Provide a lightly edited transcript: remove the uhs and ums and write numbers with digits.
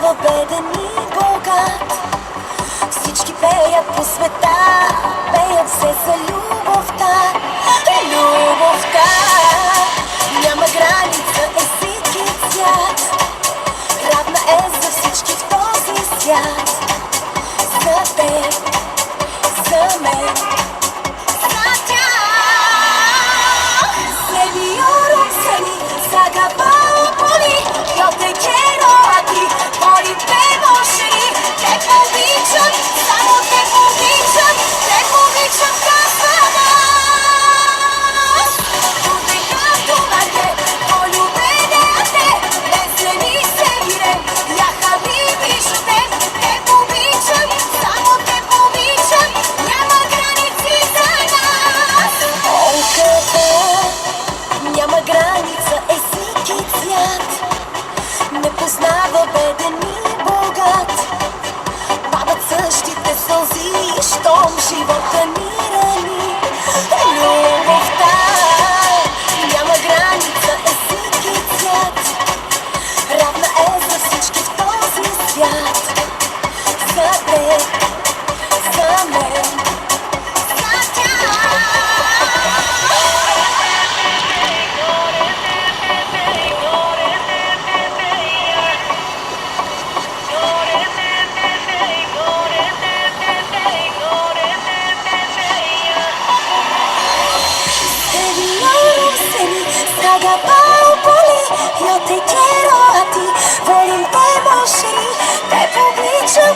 познава беден и богат. Всички пеят по света, пеят се за любовта. Любовта няма граница, език и цвят. Равна е за всички в този свят. За теб, за мен, за тях. Señor, Sagapoli, yo te quiero a ti, volvemos allí. Te powiczam, samo te powiczam cada más. Tú dejas tu marque, volveré a te, desde mí seguiré, ya habibi shutem. Te powiczam, samo te powiczam, няма граници за нас. Няма граница, език и цвят. Не познава беден и богат. Падат същите сълзи, щом живота ни рани. Любовта няма граница, език и цвят. Равна е за всички в този свят. За теб, за мен, за тях. Sagapoli, yo te quiero a ti, volvemos allí. Te powiczam,